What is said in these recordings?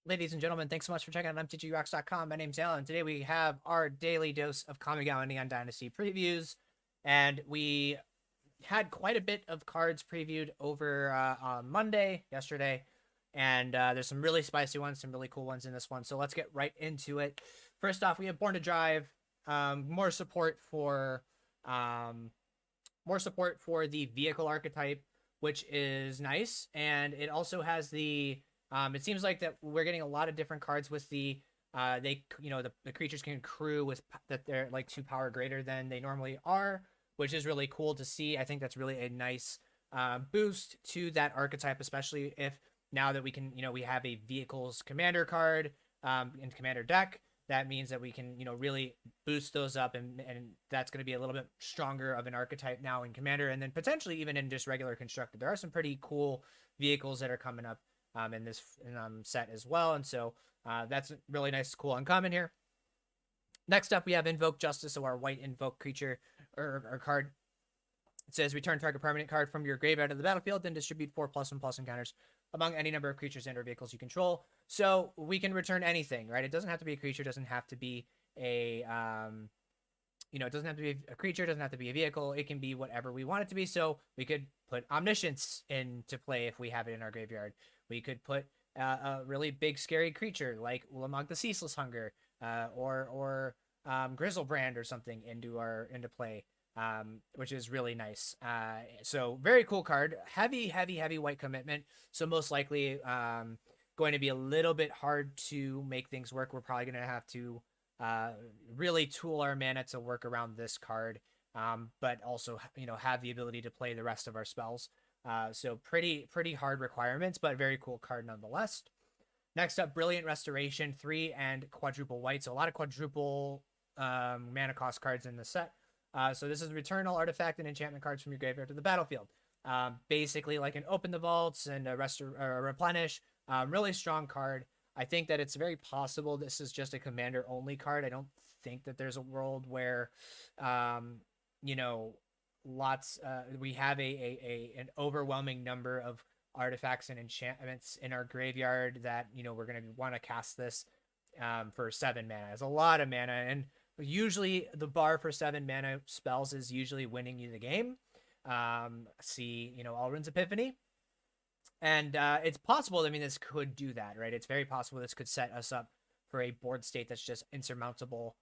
Ladies and gentlemen, thanks so much for checking out MTGRocks.com. My name's Alan. Today we have our daily dose of Kamigawa Neon Dynasty previews, and we had quite a bit of cards previewed over on Monday, yesterday, and there's some really spicy ones, some really cool ones in this one. So let's get right into it. First off, we have Born to Drive, more support for um, the vehicle archetype, which is nice, and it also has the it seems like that we're getting a lot of different cards with the the creatures can crew with that they're like 2 power greater than they normally are, which is really cool to see. I think that's really a nice boost to that archetype, especially if now that we can we have a vehicles commander card in commander deck. That means that we can really boost those up, and that's going to be a little bit stronger of an archetype now in commander, and then potentially even in just regular constructed. There are some pretty cool vehicles that are coming up in this set as well. And so that's really nice, cool uncommon here. Next up, we have Invoke Justice, so our white invoke creature or card. It says return target permanent card from your graveyard to the battlefield, then distribute 4+1/+1 encounters among any number of creatures and or vehicles you control. So we can return anything, right? It doesn't have to be a creature, doesn't have to be a it doesn't have to be a creature, doesn't have to be a vehicle. It can be whatever we want it to be. So we could put Omniscience into play if we have it in our graveyard. We could put a really big scary creature like Ulamog the Ceaseless Hunger, or Grizzlebrand or something into play, which is really nice. So very cool card. Heavy white commitment. So most likely going to be a little bit hard to make things work. We're probably going to have to really tool our mana to work around this card, but also have the ability to play the rest of our spells. So pretty hard requirements, but very cool card nonetheless. Next up, Brilliant Restoration, 3 and quadruple white. So a lot of quadruple mana cost cards in the set. So this is return all artifact and enchantment cards from your graveyard to the battlefield. Basically like an Open the Vaults and a Replenish. Really strong card. I think that it's very possible this is just a commander only card. I don't think that there's a world where we have an overwhelming number of artifacts and enchantments in our graveyard that we're going to want to cast this for 7 mana. It's a lot of mana, and usually the bar for 7 mana spells is usually winning you the game. See Alrund's Epiphany, and it's possible. I mean, this could do that, right? It's very possible this could set us up for a board state that's just insurmountable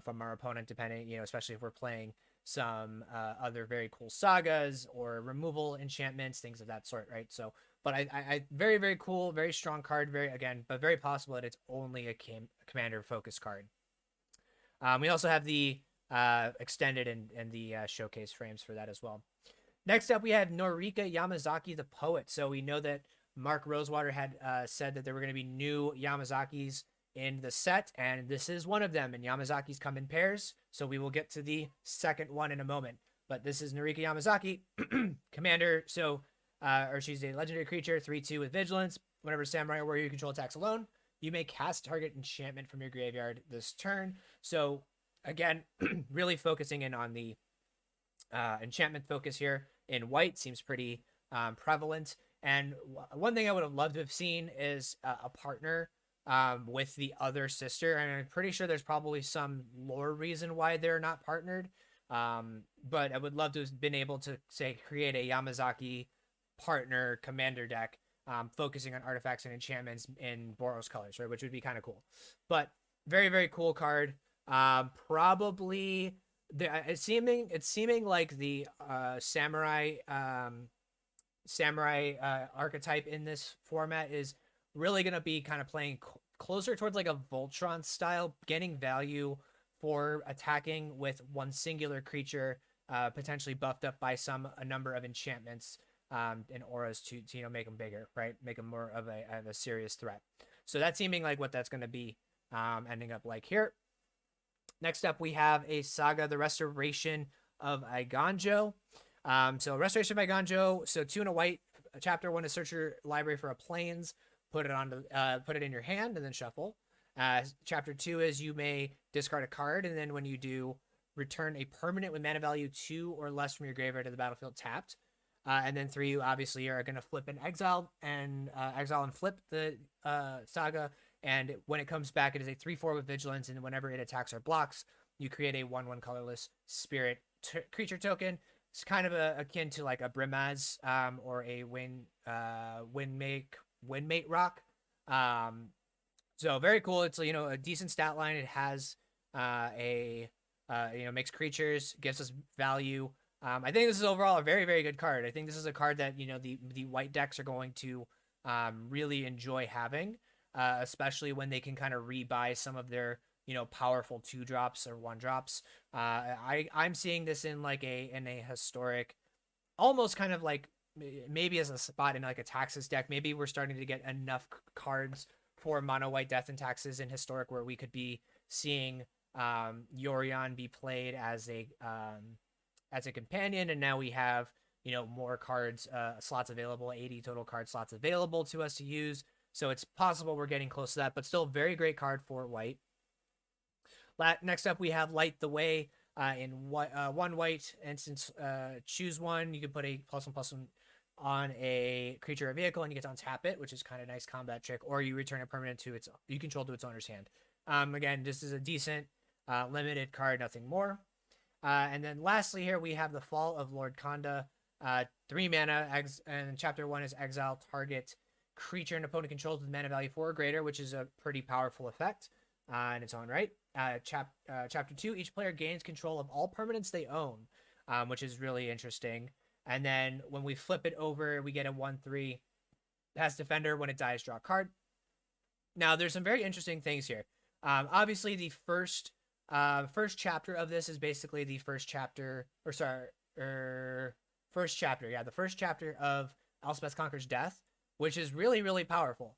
from our opponent, depending, especially if we're playing some other very cool sagas or removal enchantments, things of that sort, right? So, but I very cool, very strong card, but very possible that it's only a commander focused card. We also have the extended and the showcase frames for that as well. Next up, we have Norika Yamazaki, the poet. So we know that Mark Rosewater had said that there were going to be new Yamazakis in the set, and this is one of them. And Yamazakis come in pairs, so we will get to the second one in a moment. But this is Norika Yamazaki, commander. So, she's a legendary creature, 3/2 with vigilance. Whenever samurai or warrior you control attacks alone, you may cast target enchantment from your graveyard this turn. So again, really focusing in on the enchantment focus here in white seems pretty prevalent. And one thing I would have loved to have seen is a partner with the other sister. And I'm pretty sure there's probably some lore reason why they're not partnered. But I would love to have been able to, say, create a Yamazaki partner commander deck focusing on artifacts and enchantments in Boros colors, right? Which would be kind of cool. But very cool card. Probably it's seeming like the samurai archetype in this format is really going to be kind of playing closer towards like a Voltron style, getting value for attacking with one singular creature, potentially buffed up by a number of enchantments and auras to make them bigger, right? Make them more of a serious threat. So that's seeming like what that's going to be ending up like here. Next up, we have a saga, the Restoration of Eiganjo. So Restoration of Eiganjo. So 2 and a white. Chapter 1 is search your library for a plains, put it in your hand, and then shuffle. Chapter 2 is you may discard a card, and then when you do, return a permanent with mana value 2 or less from your graveyard to the battlefield tapped. And then 3, you obviously are going to flip and exile and flip the saga. And when it comes back, it is a 3/4 with vigilance, and whenever it attacks or blocks, you create a 1/1 colorless spirit creature token. It's kind of akin to like a Brimaz or a Windmate Rock. So very cool. It's a decent stat line. It has makes creatures, gives us value. I think this is overall a very, very good card. I think this is a card that the white decks are going to really enjoy having, especially when they can kind of rebuy some of their powerful 2-drops or 1-drops. I'm seeing this in a historic, almost kind of like maybe as a spot in like a Taxes deck. Maybe we're starting to get enough cards for mono white Death and Taxes in historic where we could be seeing Yorion be played as a companion, and now we have more cards slots available, 80 total card slots available to us to use. So it's possible we're getting close to that, but still a very great card for white. Next up, we have Light the Way. In 1 white, and since choose one, you can put a +1/+1 on a creature or vehicle, and you get to untap it, which is kind of a nice combat trick, or you return a permanent you control to its owner's hand. Again, this is a decent limited card, nothing more. And then lastly here, we have the Fall of Lord Kanda. 3 mana, and chapter 1 is exile target creature an opponent controls with mana value 4 or greater, which is a pretty powerful effect in its own right. Chapter 2, each player gains control of all permanents they own, which is really interesting. And then when we flip it over, we get a 1/3. Has Defender. When it dies, draw a card. Now, there's some very interesting things here. Obviously, the first chapter of this is basically the first chapter, first chapter. Yeah, the first chapter of Elspeth Conquers Death, which is really, really powerful.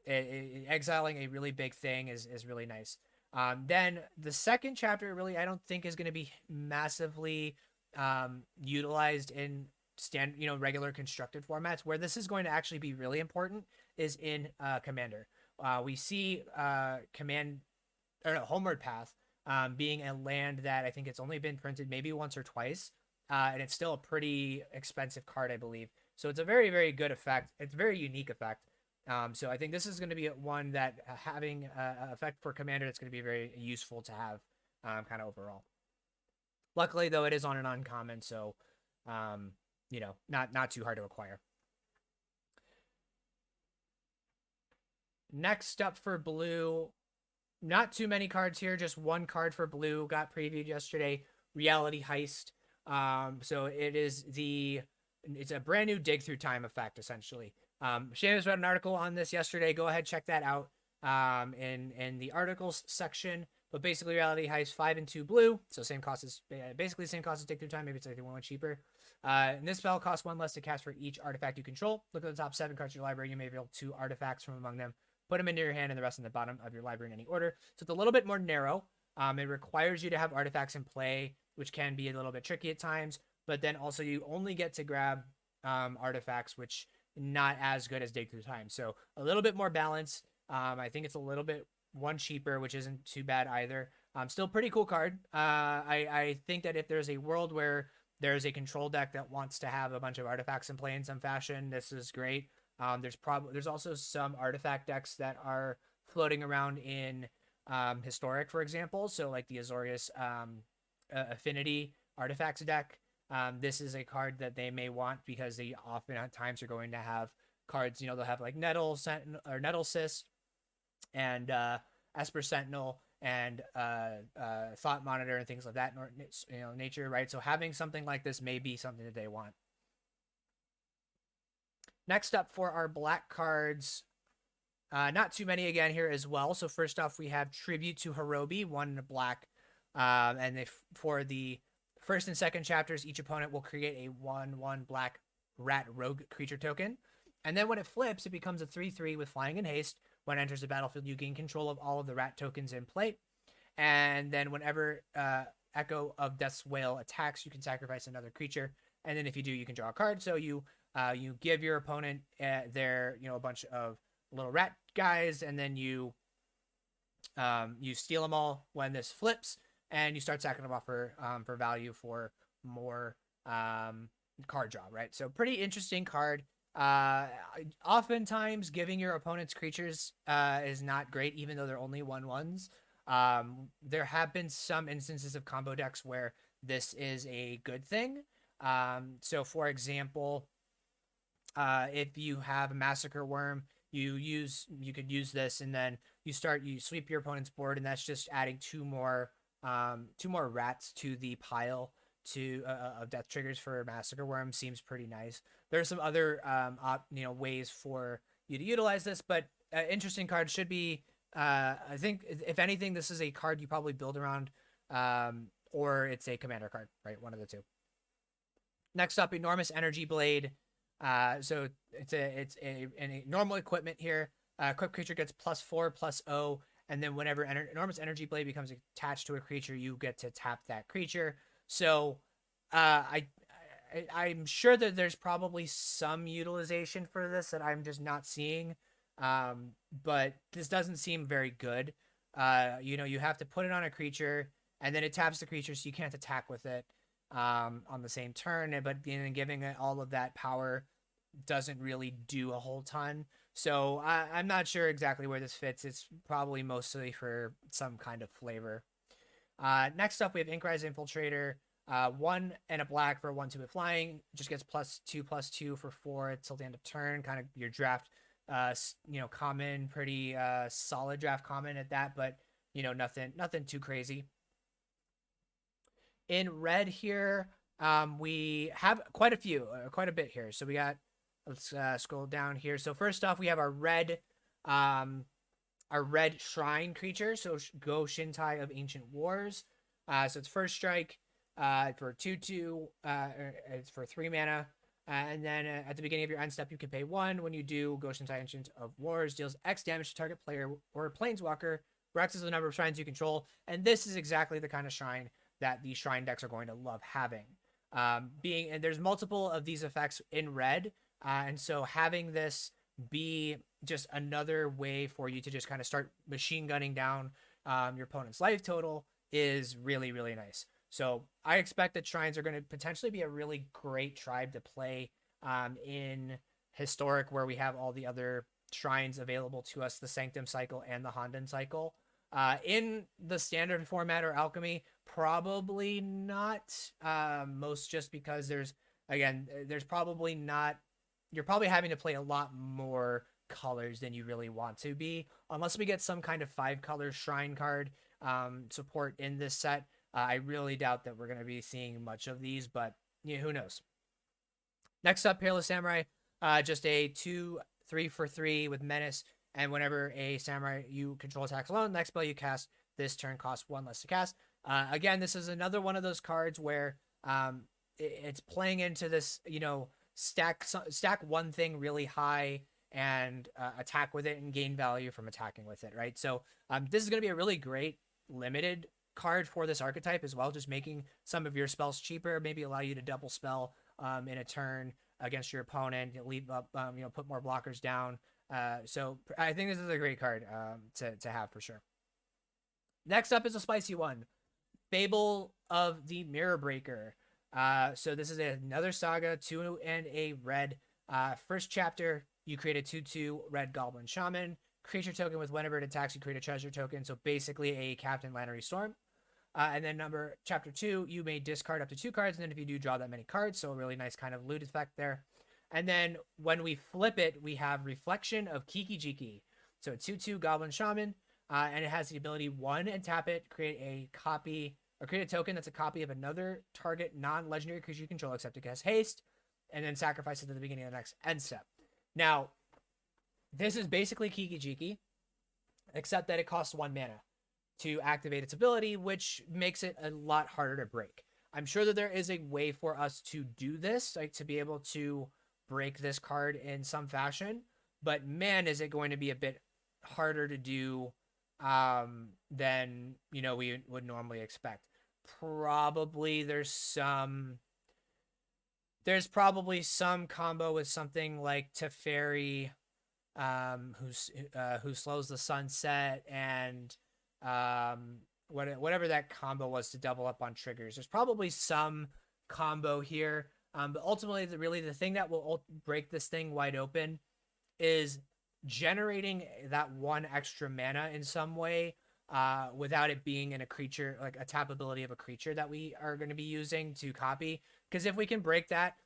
Exiling a really big thing is really nice. Then the second chapter really I don't think is going to be massively utilized in regular constructed formats. Where this is going to actually be really important is in Commander. We see Homeward Path being a land that I think it's only been printed maybe once or twice, and it's still a pretty expensive card, I believe. So it's a very, very good effect. It's a very unique effect. So I think this is going to be one that having an effect for Commander that's going to be very useful to have kind of overall. Luckily, though, it is on an uncommon, so not too hard to acquire. Next up for blue, not too many cards here, just one card for blue got previewed yesterday, Reality Heist. So it's a brand new dig through time effect, essentially. Seamus wrote an article on this yesterday. Go ahead, check that out in the articles section. But basically, Reality Heist 5 and 2 blue, so basically the same cost as Dig Through Time. Maybe it's like 1 cheaper. And this spell costs 1 less to cast for each artifact you control. Look at the top 7 cards in your library. You may reveal 2 artifacts from among them. Put them into your hand and the rest in the bottom of your library in any order. So it's a little bit more narrow. It requires you to have artifacts in play, which can be a little bit tricky at times. But then also you only get to grab artifacts, which not as good as Dig Through Time. So a little bit more balance. I think it's a little bit 1 cheaper, which isn't too bad either. Still pretty cool card. I think that if there's a world where there's a control deck that wants to have a bunch of artifacts in play in some fashion, this is great. There's also some artifact decks that are floating around in Historic, for example. So like the Azorius Affinity Artifacts deck. This is a card that they may want because they often at times are going to have cards. They'll have like Nettle Sentinel or Nettle Cyst and Esper Sentinel and Thought Monitor and things like that nature, right? So having something like this may be something that they want. Next up for our black cards, not too many again here as well. So first off, we have Tribute to Hirobi, 1 black, and for the first and second chapters, each opponent will create a 1/1 black rat rogue creature token. And then when it flips, it becomes a 3/3 with flying and haste. When it enters the battlefield, you gain control of all of the rat tokens in play. And then whenever Echo of Death's Wail attacks, you can sacrifice another creature. And then if you do, you can draw a card. So you give your opponent a bunch of little rat guys, and then you steal them all when this flips, and you start sacking them off for value for more card draw, right? So pretty interesting card. Oftentimes giving your opponent's creatures is not great, even though they're only 1/1s. There have been some instances of combo decks where this is a good thing. So for example, if you have a Massacre Worm, you could use this, and then you sweep your opponent's board, and that's just adding two more rats to the pile of death triggers for Massacre Worm. Seems pretty nice. There's some other ways for you to utilize this, but interesting card. Should be I think if anything, this is a card you probably build around, or it's a commander card, right? One of the two. Next up, Enormous Energy Blade. So it's a normal equipment here. Equipped creature gets +4/+0, and then whenever Enormous Energy Blade becomes attached to a creature, you get to tap that creature. So I'm sure that there's probably some utilization for this that I'm just not seeing. But this doesn't seem very good. You have to put it on a creature, and then it taps the creature, so you can't attack with it on the same turn. But giving it all of that power doesn't really do a whole ton. So I'm not sure exactly where this fits. It's probably mostly for some kind of flavor. Next up, we have Inkrise Infiltrator. 1 and a black for 1/2 with flying. Just gets +2/+2 for 4 till the end of turn. Kind of your draft, common, pretty solid draft common at that, but nothing too crazy. In red here, we have quite a bit here. So we got, let's scroll down here. So first off, we have our red shrine creature. So go Shintai of Ancient Wars. So it's first strike for 2/2. It's for 3 mana. And then at the beginning of your end step, you can pay 1. When you do, go Shintai Ancient of Wars deals X damage to target player or planeswalker, where X is the number of shrines you control. And this is exactly the kind of shrine that the shrine decks are going to love having. And there's multiple of these effects in red, and so having this be just another way for you to just kind of start machine gunning down your opponent's life total is really, really nice. So I expect that shrines are going to potentially be a really great tribe to play in Historic, where we have all the other shrines available to us, the Sanctum cycle and the Honden cycle. In the standard format or alchemy, probably not. Most just because you're probably having to play a lot more colors than you really want to be, unless we get some kind of 5-color shrine card support in this set. I really doubt that we're going to be seeing much of these, but who knows. Next up, Hairless Samurai, just a 2/3 for 3 with Menace. And whenever a samurai you control attacks alone, next spell you cast this turn costs 1 less to cast. Again, this is another one of those cards where it's playing into this, stack one thing really high and attack with it and gain value from attacking with it, right? So this is going to be a really great limited card for this archetype as well, just making some of your spells cheaper, maybe allow you to double spell in a turn against your opponent, leave up, put more blockers down. So I think this is a great card to have for sure. Next up is a spicy one, Fable of the Mirror Breaker. So this is another saga, 2 and a red. First chapter, you create a 2/2 red goblin shaman. Creature token with whenever it attacks, you create a treasure token. So basically a Captain Lannery Storm. And then chapter 2, you may discard up to 2 cards. And then if you do, draw that many cards. So a really nice kind of loot effect there. And then when we flip it, we have Reflection of Kiki-Jiki. So a 2/2 Goblin Shaman, and it has the ability 1 and tap it, create a token that's a copy of another target non-legendary creature you control, except it has haste, and then sacrifice it at the beginning of the next end step. Now, this is basically Kiki-Jiki, except that it costs 1 mana to activate its ability, which makes it a lot harder to break. I'm sure that there is a way for us to do this, like to be able to break this card in some fashion, but man, is it going to be a bit harder to do than we would normally expect. Probably there's probably some combo with something like Teferi, who slows the sunset, and whatever that combo was to double up on triggers. There's probably some combo here. But ultimately, really the thing that will break this thing wide open is generating that one extra mana in some way, without it being in a creature, like a tap ability of a creature that we are going to be using to copy. Because if we can break that,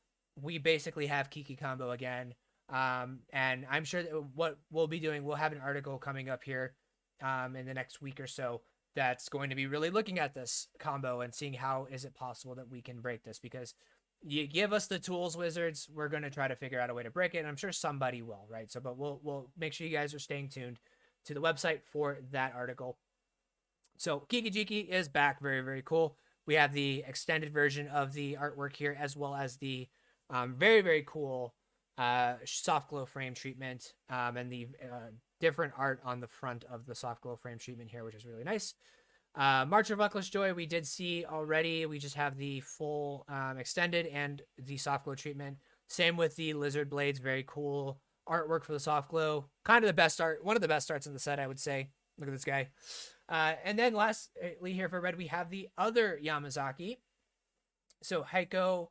we basically have Kiki combo again. And I'm sure that what we'll be doing, we'll have an article coming up here in the next week or so that's going to be really looking at this combo and seeing how is it possible that we can break this. Because you give us the tools, Wizards, we're going to try to figure out a way to break it, and I'm sure somebody will, right? So, but we'll make sure you guys are staying tuned to the website for that article. So Kiki Jiki is back. Very, very cool. We have the extended version of the artwork here, as well as the very, very cool soft glow frame treatment, and the different art on the front of the soft glow frame treatment here, which is really nice. March of Luckless Joy, we did see already. We just have the full extended and the soft glow treatment. Same with the Lizard Blades. Very cool artwork for the soft glow. Kind of the best art, one of the best arts in the set, I would say. Look at this guy. And then lastly here for red, we have the other Yamazaki. So Heiko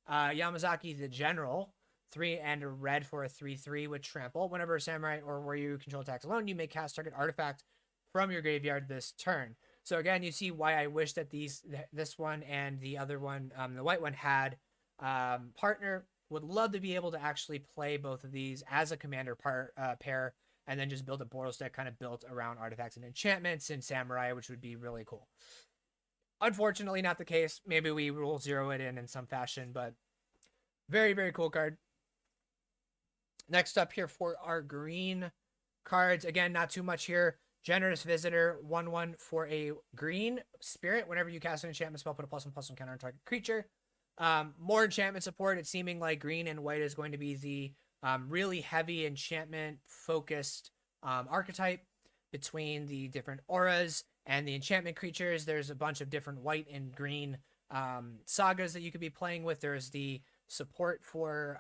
Yamazaki, the General. 3 and a red for a 3/3 with trample. Whenever a samurai or warrior you control attacks alone, you may cast target artifact from your graveyard this turn. So again, you see why I wish that this one and the other one, the white one, had partner. Would love to be able to actually play both of these as a commander pair, and then just build a Boros deck kind of built around artifacts and enchantments and samurai, which would be really cool. Unfortunately, not the case. Maybe we will zero it in some fashion, but very, very cool card. Next up here for our green cards. Again, not too much here. Generous Visitor, 1/1 for a green spirit. Whenever you cast an enchantment spell, put a +1/+1 counter on target creature. More enchantment support. It's seeming like green and white is going to be the really heavy enchantment focused archetype between the different auras and the enchantment creatures. There's a bunch of different white and green sagas that you could be playing with. There's the support for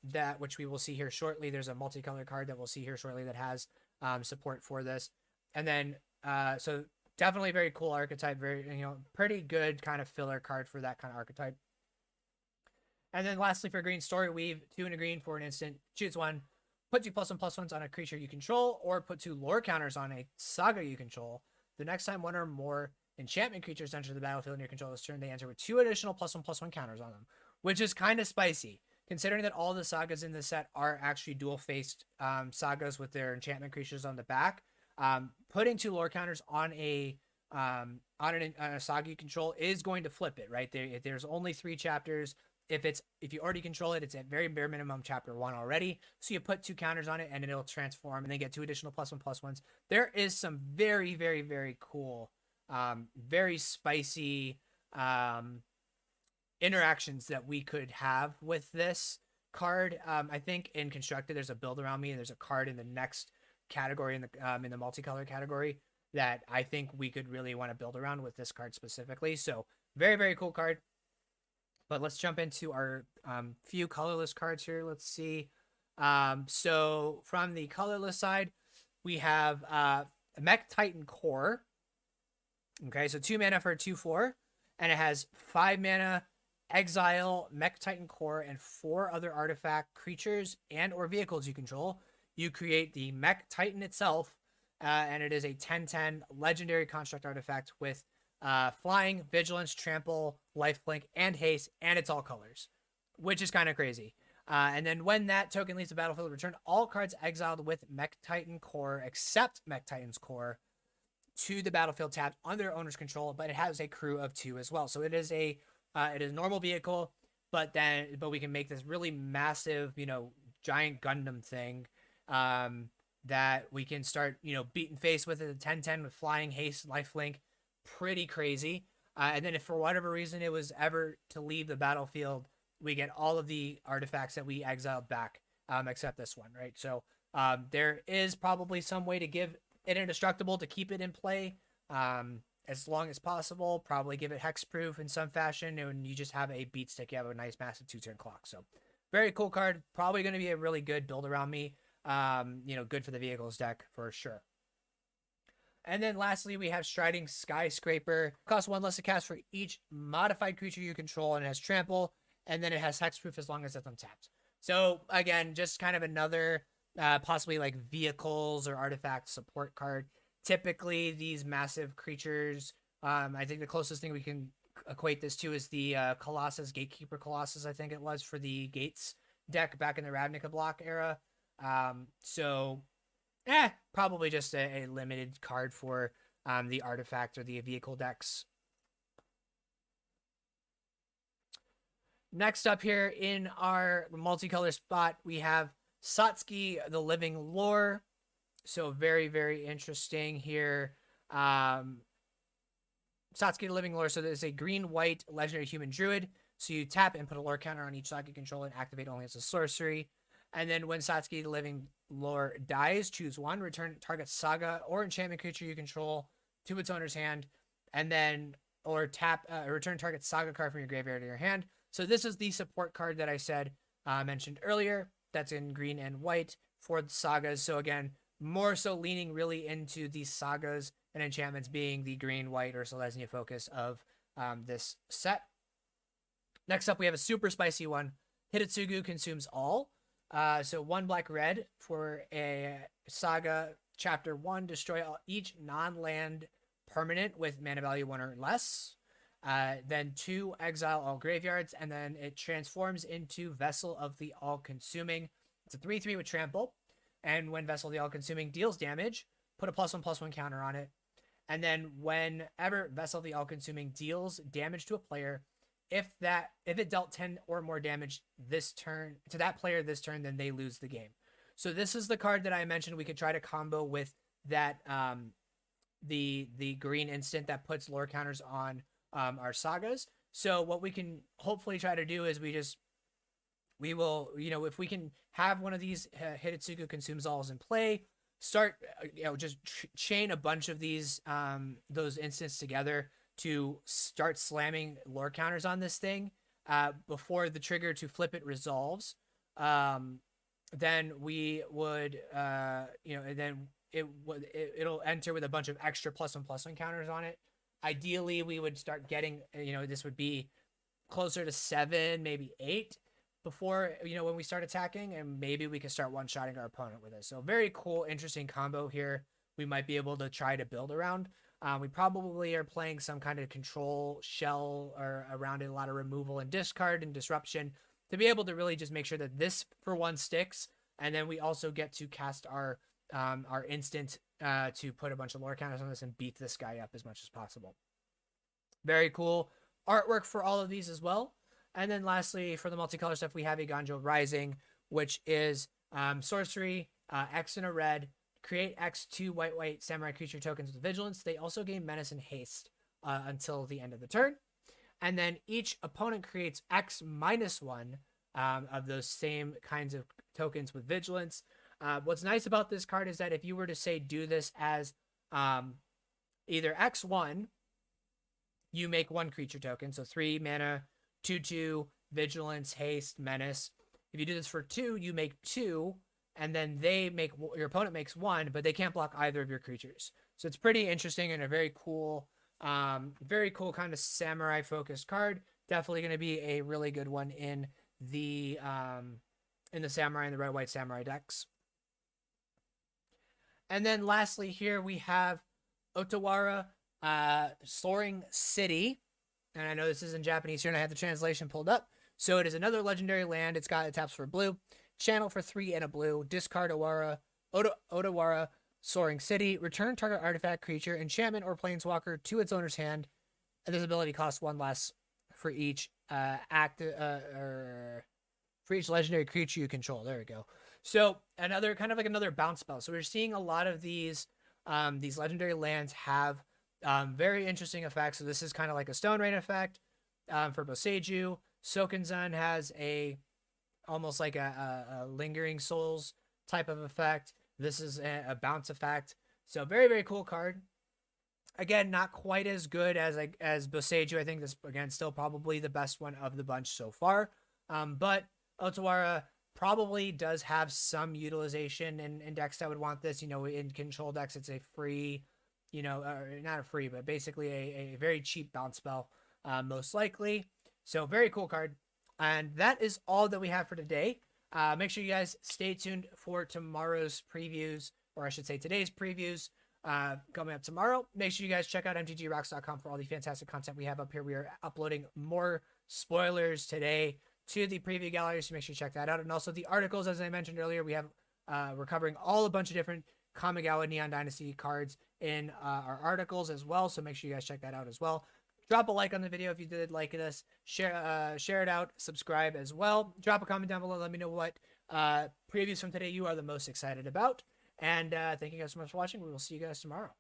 that, which we will see here shortly. There's a multicolor card that we'll see here shortly that has support for this. And then, so definitely very cool archetype, very, pretty good kind of filler card for that kind of archetype. And then lastly for green, Story Weave, 2 and a green for an instant, choose one, put 2 +1/+1s on a creature you control, or put 2 lore counters on a saga you control. The next time one or more enchantment creatures enter the battlefield in your control this turn, they enter with 2 additional +1/+1 counters on them, which is kind of spicy, considering that all the sagas in this set are actually dual-faced sagas with their enchantment creatures on the back. Putting 2 lore counters on a saga you control is going to flip it, right? There's only 3 chapters. If you already control it, it's at very bare minimum chapter 1 already. So you put 2 counters on it and it'll transform and then get 2 additional +1/+1s. There is some very, very, very cool, very spicy interactions that we could have with this card. I think in Constructed, there's a build around me, and there's a card in the next category in the multicolor category that I think we could really want to build around with this card specifically. So very, very cool card. But let's jump into our few colorless cards here. Let's see. So from the colorless side, we have Mech Titan Core. Okay, so 2 mana for a 2/4, and it has 5 mana, exile Mech Titan Core, and 4 other artifact creatures and or vehicles you control. You create the Mech Titan itself, and it is a 10/10 legendary construct artifact with flying, vigilance, trample, lifelink, and haste, and it's all colors, which is kind of crazy. And then when that token leaves the battlefield, return all cards exiled with Mech Titan Core, except Mech Titan's Core, to the battlefield tapped under their owner's control, but it has a crew of 2 as well. So it is a normal vehicle, but we can make this really massive, giant Gundam thing that we can start, beating face with at a 10/10 with flying, haste, lifelink. Pretty crazy. And then if for whatever reason it was ever to leave the battlefield, we get all of the artifacts that we exiled back, except this one, right? So there is probably some way to give it indestructible to keep it in play as long as possible. Probably give it hexproof in some fashion, and you just have a beat stick. You have a nice massive 2-turn clock. So very cool card. Probably going to be a really good build around me. Good for the vehicles deck for sure. And then lastly, we have Striding Skyscraper. Costs 1 less to cast for each modified creature you control, and it has trample. and then it has hexproof as long as it's untapped. So again, just kind of another possibly like vehicles or artifact support card. Typically, these massive creatures. I think the closest thing we can equate this to is the Colossus, Gatekeeper Colossus. I think it was for the Gates deck back in the Ravnica block era. So probably just a limited card for the artifact or the vehicle decks. Next up here in our multicolor spot, we have Satsuki, the Living Lore. So very, very interesting here. Satsuki, the Living Lore. So there's a green-white legendary human druid. So you tap and put a lore counter on each saga you control and activate only as a sorcery. And then when Satsuki, the Living Lore dies, choose one, return target saga or enchantment creature you control to its owner's hand, and then or tap return target saga card from your graveyard to your hand. So this is the support card that I said mentioned earlier. That's in green and white for the sagas. So again, more so leaning really into these sagas and enchantments being the green, white, or Selesnya focus of this set. Next up, we have a super spicy one. Hitotsugu consumes all. So 1 black red for a saga chapter 1. Destroy each non-land permanent with mana value 1 or less. Then 2, exile all graveyards, and then it transforms into Vessel of the All-Consuming. It's a 3/3 with trample, and when Vessel of the All-Consuming deals damage, put a +1/+1 counter on it. And then whenever Vessel of the All-Consuming deals damage to a player, if it dealt 10 or more damage this turn to that player this turn, then they lose the game. So this is the card that I mentioned we could try to combo with that the green instant that puts lore counters on our sagas. So what we can hopefully try to do is we will, if we can have one of these Hitotsugu consumes alls in play, start, just chain a bunch of these, those instants together to start slamming lore counters on this thing, before the trigger to flip it resolves. Then we would, and then it'll enter with a bunch of extra +1/+1 counters on it. Ideally, we would start getting, this would be closer to 7, maybe 8 before, when we start attacking, and maybe we can start one-shotting our opponent with it. So very cool, interesting combo here. We might be able to try to build around. We probably are playing some kind of control shell or around it, a lot of removal and discard and disruption to be able to really just make sure that this for one sticks. And then we also get to cast our instant to put a bunch of lore counters on this and beat this guy up as much as possible. Very cool artwork for all of these as well. And then lastly, for the multicolor stuff, we have a Ganja Rising, which is sorcery, X and a red, create X2 white samurai creature tokens with vigilance. They also gain menace and haste until the end of the turn. And then each opponent creates X-1 of those same kinds of tokens with vigilance. What's nice about this card is that if you were to say do this as either X1, you make 1 creature token, so 3 mana, 2/2, vigilance, haste, menace. If you do this for 2, you make 2, and then your opponent makes 1, but they can't block either of your creatures. So it's pretty interesting and a very cool kind of samurai focused card. Definitely going to be a really good one in the samurai and the red white samurai decks. And then lastly here we have Otawara, Soaring City. And I know this is in Japanese here, and I have the translation pulled up. So it is another legendary land. It taps for blue. Channel for 3 and a blue. Discard Otawara, Soaring City. Return target artifact, creature, enchantment, or planeswalker to its owner's hand. And this ability costs 1 less for each for each legendary creature you control. There we go. So another kind of like another bounce spell. So we're seeing a lot of these legendary lands have very interesting effects. So this is kind of like a Stone Rain effect for Boseiju. Sokenzan has almost like a Lingering Souls type of effect. This is a bounce effect. So very, very cool card. Again, not quite as good as Boseiju. I think this, again, still probably the best one of the bunch so far. But Otawara probably does have some utilization in decks that would want this. In control decks, it's a free, not a free, but basically a very cheap bounce spell, most likely. So very cool card. And that is all that we have for today. Make sure you guys stay tuned for tomorrow's previews, or I should say today's previews coming up tomorrow. Make sure you guys check out MTGRocks.com for all the fantastic content we have up here. We are uploading more spoilers today to the preview gallery, so make sure you check that out. And also the articles, as I mentioned earlier, we're covering a bunch of different Kamigawa Neon Dynasty cards in our articles as well, so make sure you guys check that out as well. Drop a like on the video if you did like this. Share it out. Subscribe as well. Drop a comment down below. Let me know what previews from today you are the most excited about. And thank you guys so much for watching. We will see you guys tomorrow.